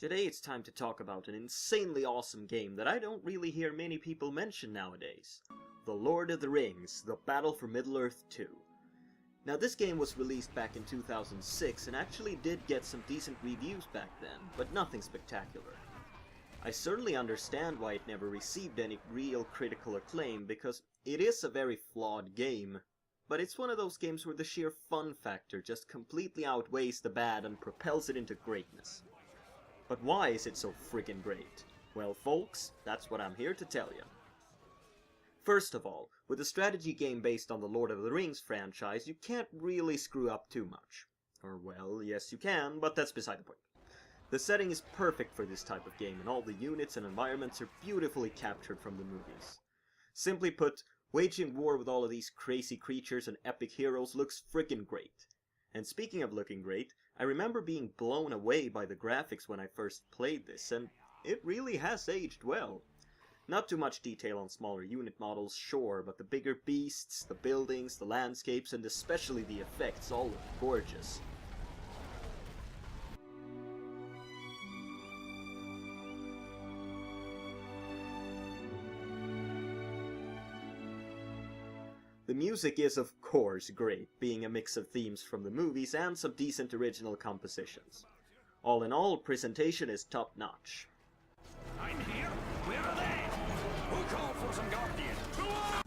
Today it's time to talk about an insanely awesome game that I don't really hear many people mention nowadays. The Lord of the Rings, The Battle for Middle-earth 2. Now this game was released back in 2006 and actually did get some decent reviews back then, but nothing spectacular. I certainly understand why it never received any real critical acclaim, because it is a very flawed game. But it's one of those games where the sheer fun factor just completely outweighs the bad and propels it into greatness. But why is it so friggin' great? Well folks, that's what I'm here to tell you. First of all, with a strategy game based on the Lord of the Rings franchise, you can't really screw up too much. Or well, yes you can, but that's beside the point. The setting is perfect for this type of game, and all the units and environments are beautifully captured from the movies. Simply put, waging war with all of these crazy creatures and epic heroes looks friggin' great. And speaking of looking great, I remember being blown away by the graphics when I first played this, and it really has aged well. Not too much detail on smaller unit models, sure, but the bigger beasts, the buildings, the landscapes, and especially the effects all look gorgeous. The music is of course great, being a mix of themes from the movies and some decent original compositions. All in all, presentation is top notch. I'm here. Where are they? Who called for some guardian?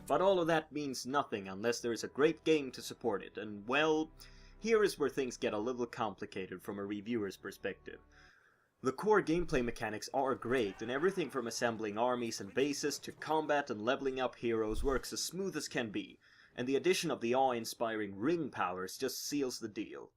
But all of that means nothing unless there is a great game to support it, and well, here is where things get a little complicated from a reviewer's perspective. The core gameplay mechanics are great, and everything from assembling armies and bases to combat and leveling up heroes works as smooth as can be, and the addition of the awe-inspiring ring powers just seals the deal.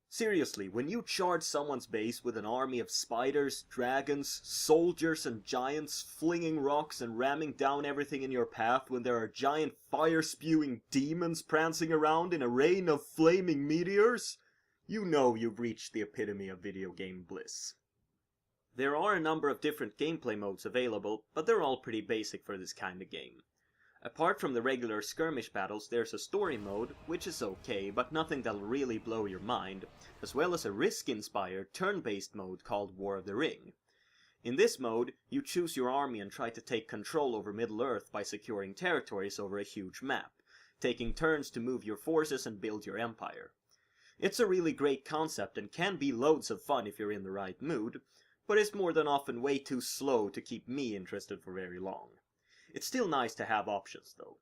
Seriously, when you charge someone's base with an army of spiders, dragons, soldiers and giants flinging rocks and ramming down everything in your path when there are giant fire-spewing demons prancing around in a rain of flaming meteors, you know you've reached the epitome of video game bliss. There are a number of different gameplay modes available, but they're all pretty basic for this kind of game. Apart from the regular skirmish battles, there's a story mode, which is okay, but nothing that'll really blow your mind, as well as a risk-inspired turn-based mode called War of the Ring. In this mode, you choose your army and try to take control over Middle-earth by securing territories over a huge map, taking turns to move your forces and build your empire. It's a really great concept and can be loads of fun if you're in the right mood, but it's more than often way too slow to keep me interested for very long. It's still nice to have options though.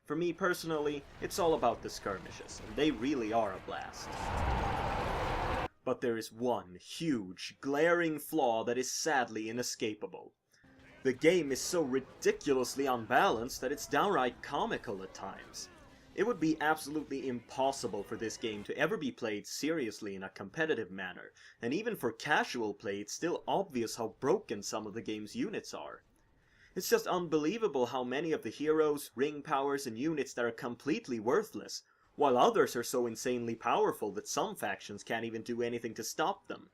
For me personally, it's all about the skirmishes, and they really are a blast. But there is one huge, glaring flaw that is sadly inescapable. The game is so ridiculously unbalanced that it's downright comical at times. It would be absolutely impossible for this game to ever be played seriously in a competitive manner, and even for casual play it's still obvious how broken some of the game's units are. It's just unbelievable how many of the heroes, ring powers, and units that are completely worthless, while others are so insanely powerful that some factions can't even do anything to stop them.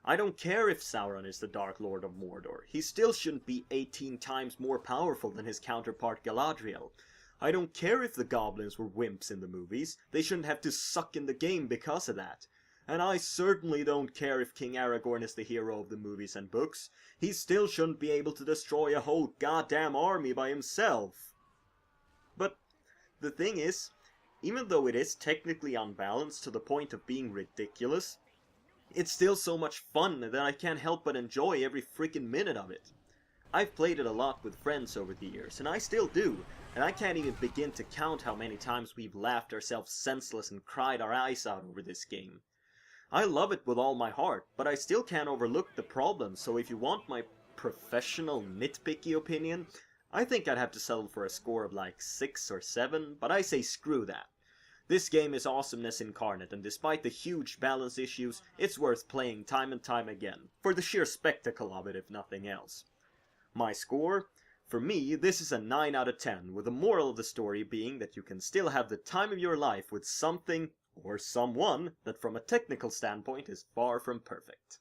I don't care if Sauron is the Dark Lord of Mordor, he still shouldn't be 18 times more powerful than his counterpart Galadriel. I don't care if the goblins were wimps in the movies, they shouldn't have to suck in the game because of that. And I certainly don't care if King Aragorn is the hero of the movies and books. He still shouldn't be able to destroy a whole goddamn army by himself. But the thing is, even though it is technically unbalanced to the point of being ridiculous, it's still so much fun that I can't help but enjoy every freaking minute of it. I've played it a lot with friends over the years, and I still do, and I can't even begin to count how many times we've laughed ourselves senseless and cried our eyes out over this game. I love it with all my heart, but I still can't overlook the problems, so if you want my professional nitpicky opinion, I think I'd have to settle for a score of like 6 or 7, but I say screw that. This game is awesomeness incarnate, and despite the huge balance issues, it's worth playing time and time again, for the sheer spectacle of it if nothing else. My score? For me, this is a 9 out of 10, with the moral of the story being that you can still have the time of your life with something or someone that from a technical standpoint is far from perfect.